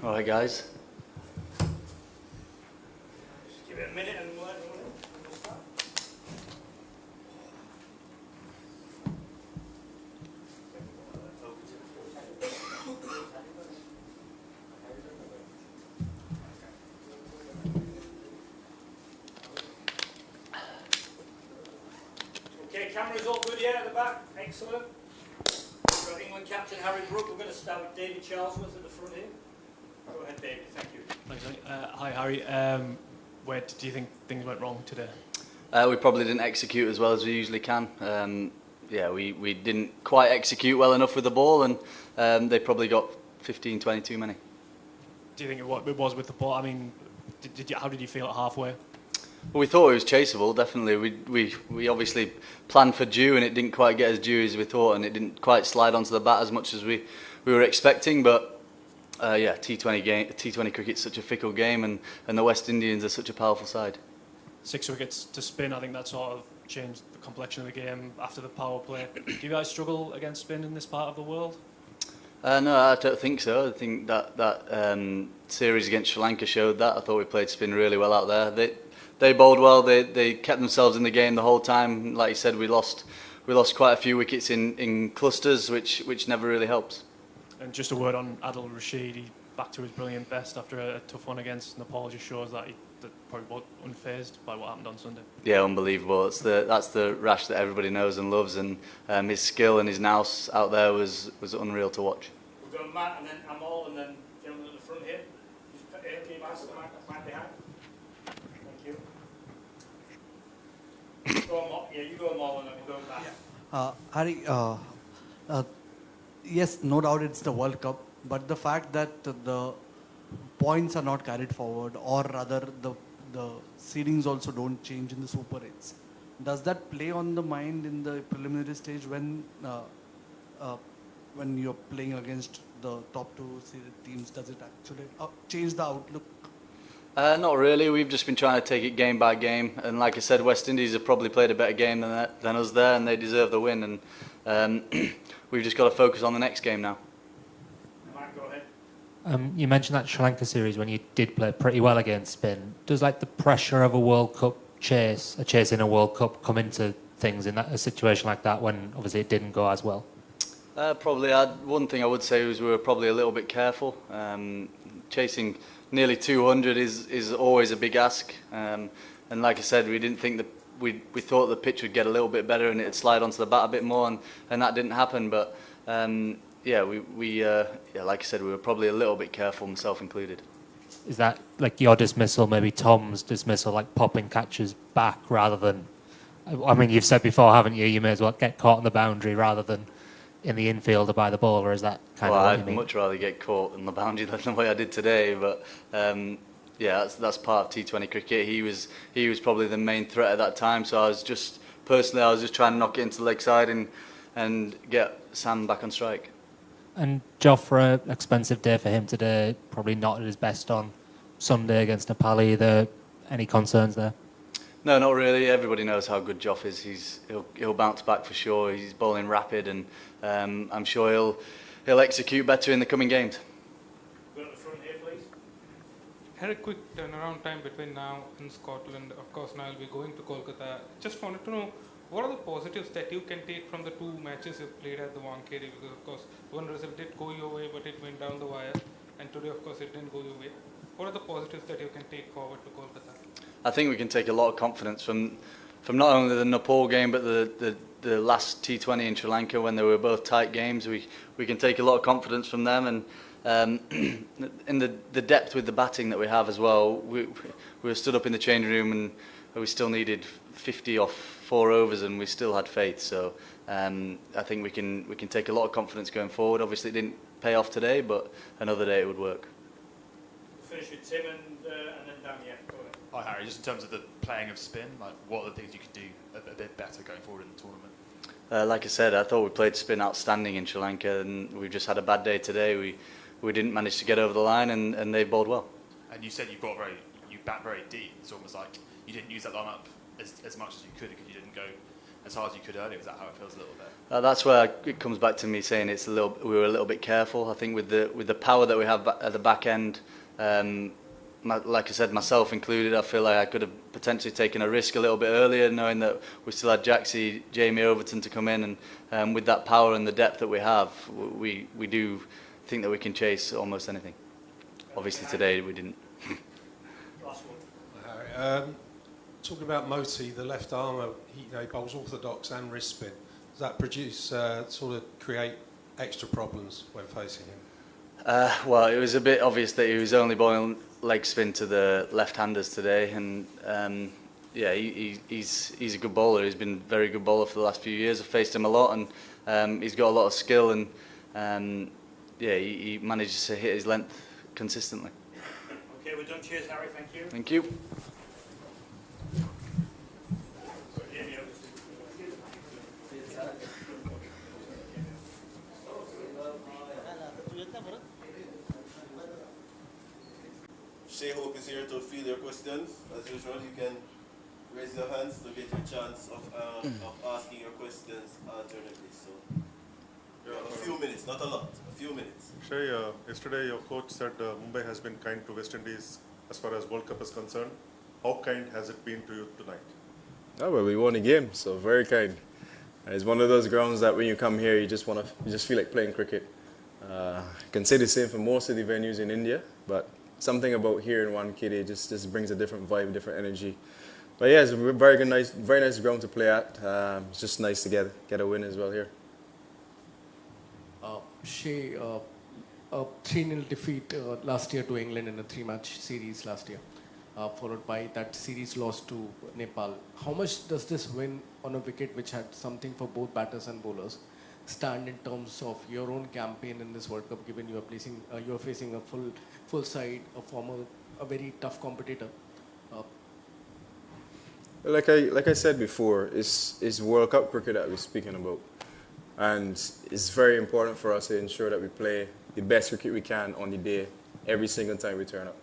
All right, guys. Just give it a minute and we'll everyone in. We'll start. Okay, cameras all good, yeah, at the back. Excellent. We've got England captain Harry Brook. We're going to start with David Charlesworth at the front here. Go ahead, David. Thank you. Thanks, Tony. Hi, Harry. Where do you think things went wrong today? We probably didn't execute as well as we usually can. We didn't quite execute well enough with the ball, and they probably got 15, 20 too many. Do you think it was with the ball? I mean, how did you feel at halfway? Well, we thought it was chaseable, definitely. We obviously planned for due, and it didn't quite get as due as we thought, and it didn't quite slide onto the bat as much as we were expecting. But T20 cricket's such a fickle game, and the West Indians are such a powerful side. 6 wickets to spin. I think that sort of changed the complexion of the game after the power play. Do you guys struggle against spin in this part of the world? No, I don't think so. I think that series against Sri Lanka showed that. I thought we played spin really well out there. They bowled well. They kept themselves in the game the whole time. Like you said, we lost quite a few wickets in clusters, which never really helps. And just a word on Adil Rashid. He back to his brilliant best after a tough one against Nepal. Just shows that he probably was unfazed by what happened on Sunday. Yeah, unbelievable. That's the Rash that everybody knows and loves, and his skill and his nous out there was unreal to watch. We've got Matt and then Amal and then gentleman at the front here. Just keep asking the mic behind. Thank you. Go on, Matt. Yeah, you go Amal and then we'll go Matt. Harry, yes, no doubt it's the World Cup, but the fact that the points are not carried forward, or rather the seedings also don't change in the Super 8s. Does that play on the mind in the preliminary stage when you're playing against the top 2 seeded teams? Does it actually change the outlook? Not really. We've just been trying to take it game by game, and like I said, West Indies have probably played a better game than us there, and they deserve the win. And we've just got to focus on the next game now. Matt, go ahead. You mentioned that Sri Lanka series when you did play pretty well against spin. Does like the pressure of a World Cup chase in a World Cup come into things in a situation like that when obviously it didn't go as well? Probably. One thing I would say was we were probably a little bit careful. Chasing nearly 200 is always a big ask. And like I said, we didn't think that we thought the pitch would get a little bit better and it'd slide onto the bat a bit more, and that didn't happen. But like I said, we were probably a little bit careful, myself included. Is that like your dismissal, maybe Tom's dismissal, like popping catches back rather than? I mean, you've said before, haven't you? You may as well get caught on the boundary rather than in the infield or by the ball, or is that kind of what you mean? I'd much rather get caught on the boundary than the way I did today. But that's part of T20 cricket. He was probably the main threat at that time. So I was just trying to knock it into the leg side and get Sam back on strike. And Jofra, expensive day for him today, probably not at his best on Sunday against Nepal either. Any concerns there? No, not really. Everybody knows how good Joff is. He'll bounce back for sure. He's bowling rapid, and I'm sure he'll execute better in the coming games. Go to the front here, please. Had a quick turnaround time between now and Scotland. Of course, now I'll be going to Kolkata. Just wanted to know, what are the positives that you can take from the 2 matches you've played at the Wankhede? Because, of course, one result did go your way, but it went down the wire. And today, of course, it didn't go your way. What are the positives that you can take forward to Kolkata? I think we can take a lot of confidence from not only the Nepal game, but the last T20 in Sri Lanka when they were both tight games. We can take a lot of confidence from them, and in the depth with the batting that we have as well. We were stood up in the changing room and we still needed 50 off 4 overs, and we still had faith. So I think we can take a lot of confidence going forward. Obviously, it didn't pay off today, but another day it would work. We'll finish with Tim and then Dan. Yeah, go ahead. Hi Harry, just in terms of the playing of spin, like what are the things you could do a bit better going forward in the tournament? Like I said, I thought we played spin outstanding in Sri Lanka, and we've just had a bad day today. We didn't manage to get over the line, and they bowled well. And you said you bat very deep. It's almost like you didn't use that lineup as much as you could because you didn't go as hard as you could earlier? Is that how it feels a little bit? That's where it comes back to me saying we were a little bit careful. I think with the power that we have at the back end, like I said, myself included, I feel like I could have potentially taken a risk a little bit earlier, knowing that we still had Jaxie, Jamie Overton to come in, and with that power and the depth that we have, we do think that we can chase almost anything. Obviously today we didn't. Last one. Harry, talking about Moti, the left armour, he bowls orthodox and wrist spin. Does that produce, sort of create extra problems when facing him? Well, it was a bit obvious that he was only bowling leg spin to the left-handers today, and yeah, he's a good bowler. He's been a very good bowler for the last few years. I've faced him a lot, and he's got a lot of skill, and yeah, he manages to hit his length consistently. Okay, we're done. Cheers, Harry. Thank you. Thank you. Shay Hope is here to field your questions. As usual, you can raise your hands to get your chance of asking your questions alternately. So, a few minutes, not a lot, a few minutes. Shay, yesterday your coach said Mumbai has been kind to West Indies as far as World Cup is concerned. How kind has it been to you tonight? Oh, well, we won a game, so very kind. It's one of those grounds that when you come here, you just feel like playing cricket. I can say the same for most of the venues in India, but something about here in Wankhede just brings a different vibe, different energy. But yeah, it's a very nice ground to play at. It's just nice to get a win as well here. Shay, a 3-0 defeat last year to England in a 3-match series last year, followed by that series loss to Nepal. How much does this win on a wicket which had something for both batters and bowlers stand in terms of your own campaign in this World Cup, given you are facing a full side, a very tough competitor? Like I said before, it's World Cup cricket that we're speaking about. And it's very important for us to ensure that we play the best cricket we can on the day every single time we turn up.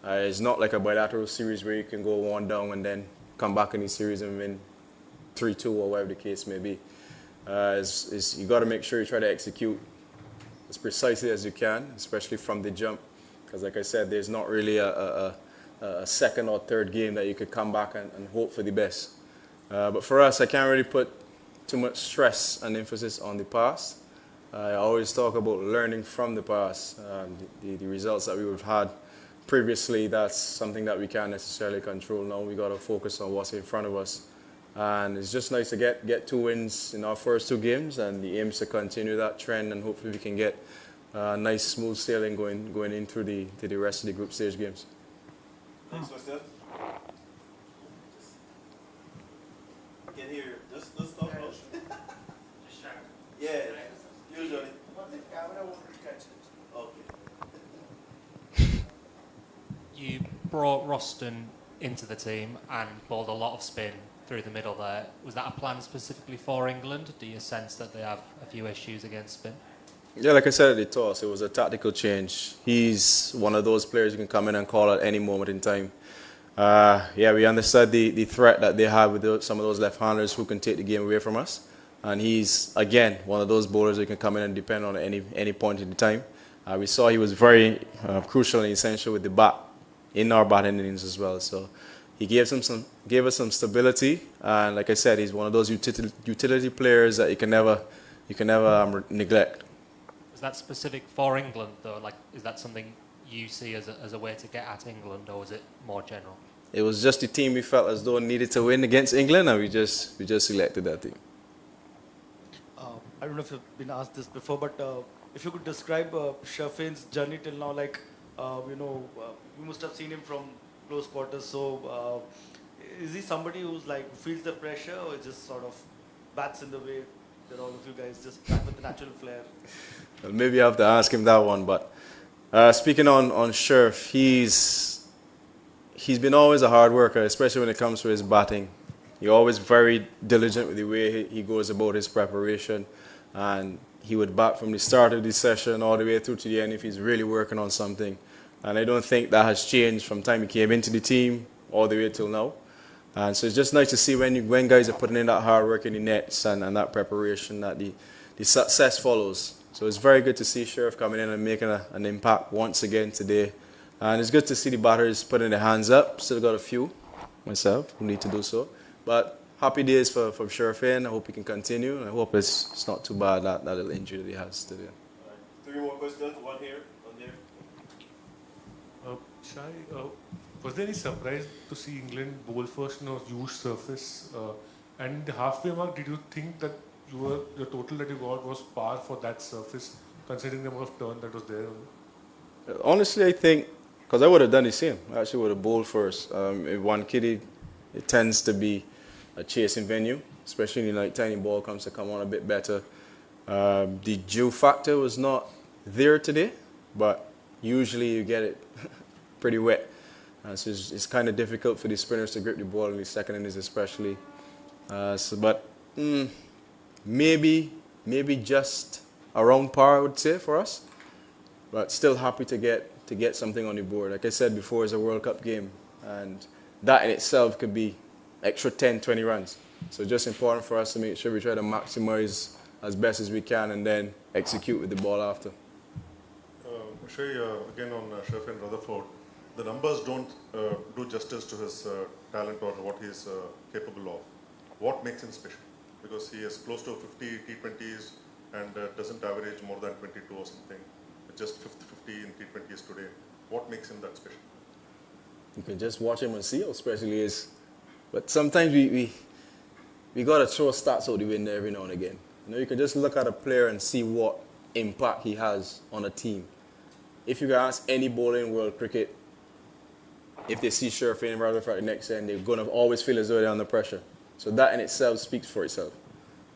It's not like a bilateral series where you can go 1 down and then come back in the series and win 3-2 or whatever the case may be. You got to make sure you try to execute as precisely as you can, especially from the jump. Because like I said, there's not really a second or third game that you could come back and hope for the best. But for us, I can't really put too much stress and emphasis on the past. I always talk about learning from the past. The results that we would have had previously, that's something that we can't necessarily control now. We got to focus on what's in front of us. And it's just nice to get 2 wins in our first 2 games, and the aim is to continue that trend, and hopefully we can get nice smooth sailing going in through the rest of the group stage games. Next question. I can hear you. Just stop. Just shout. Yeah, usually. The camera won't catch it. Okay. You brought Roston into the team and bowled a lot of spin through the middle there. Was that a plan specifically for England? Do you sense that they have a few issues against spin? Yeah, like I said at the toss, it was a tactical change. He's one of those players who can come in and call at any moment in time. Yeah, we understood the threat that they have with some of those left-handers who can take the game away from us. And he's, again, one of those bowlers who can come in and depend on any point in the time. We saw he was very crucial and essential with the bat in our batting innings as well. So he gave us some stability. And like I said, he's one of those utility players that you can never neglect. Was that specific for England, though? Like, is that something you see as a way to get at England, or was it more general? It was just the team we felt as though needed to win against England, and we just selected that team. I don't know if you've been asked this before, but if you could describe Shafine's journey till now, like, you must have seen him from close quarters. So, is he somebody who's like feels the pressure, or just sort of bats in the way that all of you guys just bat with the natural flair? Well, maybe I have to ask him that one. But speaking on Sherf, he's been always a hard worker, especially when it comes to his batting. He's always very diligent with the way he goes about his preparation. And he would bat from the start of the session all the way through to the end if he's really working on something. And I don't think that has changed from the time he came into the team all the way till now. And so it's just nice to see when guys are putting in that hard work in the nets and that preparation, that the success follows. So it's very good to see Sheriff coming in and making an impact once again today. And it's good to see the batters putting their hands up. Still got a few myself who need to do so. But happy days for Sheriff in. I hope he can continue. And I hope it's not too bad, that little injury that he has today. All right. 3 more questions. One here, one there. Shai, was there any surprise to see England bowl first on a huge surface? And the halfway mark, did you think that your total that you got was par for that surface, considering the amount of turn that was there? Honestly, I think, because I would have done the same. I actually would have bowled first. In one kitty, it tends to be a chasing venue, especially in the night time, the ball comes to come on a bit better. The dew factor was not there today, but usually you get it pretty wet. So it's kind of difficult for the spinners to grip the ball in the second innings especially. Maybe just around par, I would say, for us. But still happy to get something on the board. Like I said before, it's a World Cup game, and that in itself could be extra 10, 20 runs. So just important for us to make sure we try to maximize as best as we can and then execute with the ball after. Shay, again on Sheriff and Rutherford, the numbers don't do justice to his talent or what he's capable of. What makes him special? Because he is close to 50 T20s and doesn't average more than 22 or something. Just 50 in T20s today. What makes him that special? You can just watch him and see how special he is. But sometimes we got to throw stats out the window every now and again. You know, you can just look at a player and see what impact he has on a team. If you can ask any bowler in world cricket, if they see Sheriff in Rutherford at the next end, they're going to always feel as though they're under pressure. So that in itself speaks for itself.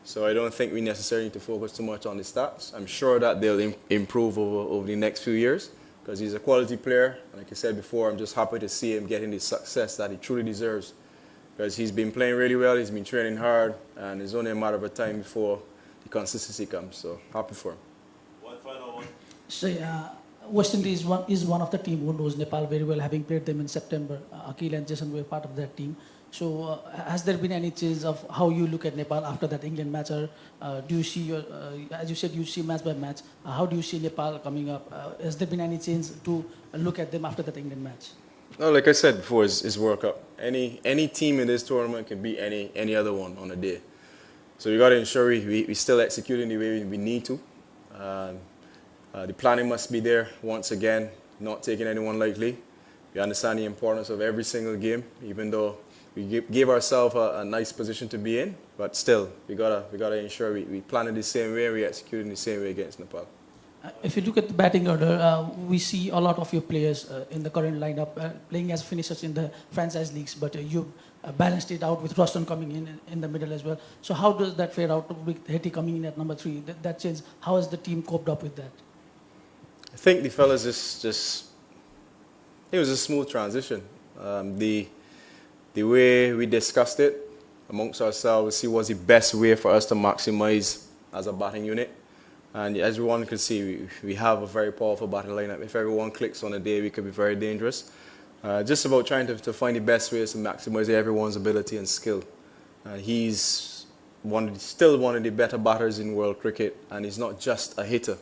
So I don't think we necessarily need to focus too much on the stats. I'm sure that they'll improve over the next few years because he's a quality player. And like I said before, I'm just happy to see him getting the success that he truly deserves because he's been playing really well, he's been training hard, and it's only a matter of time before the consistency comes. So happy for him. One final one. So, West Indies is one of the team who knows Nepal very well, having played them in September. Akil and Jason were part of that team. So has there been any change of how you look at Nepal after that England match? Or do you see, as you said, you see match by match. How do you see Nepal coming up? Has there been any change to look at them after that England match? No, like I said before, it's World Cup. Any team in this tournament can beat any other one on a day. So you got to ensure we still executing the way we need to. The planning must be there once again, not taking anyone lightly. We understand the importance of every single game, even though we gave ourselves a nice position to be in, but still, we gotta ensure we plan it the same way, we execute in the same way against Nepal. If you look at the batting order, we see a lot of your players in the current lineup playing as finishers in the franchise leagues, but you balanced it out with Roston coming in the middle as well. So how does that fare out with Hetty coming in at number 3? That change, how has the team coped up with that? I think the fellas it was a smooth transition. The way we discussed it amongst ourselves, see what's the best way for us to maximize as a batting unit. And as everyone can see, we have a very powerful batting lineup. If everyone clicks on a day, we could be very dangerous. Just about trying to find the best ways to maximize everyone's ability and skill. He's still one of the better batters in world cricket, and he's not just a hitter.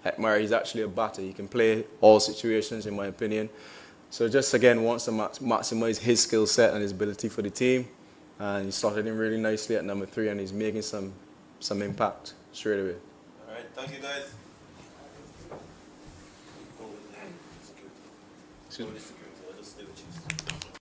Hetmyer, he's actually a batter. He can play all situations, in my opinion. So just again wants to maximize his skill set and his ability for the team. And he started him really nicely at number 3, and he's making some impact straight away. All right, thank you guys. Excuse me. I'll just stay with you.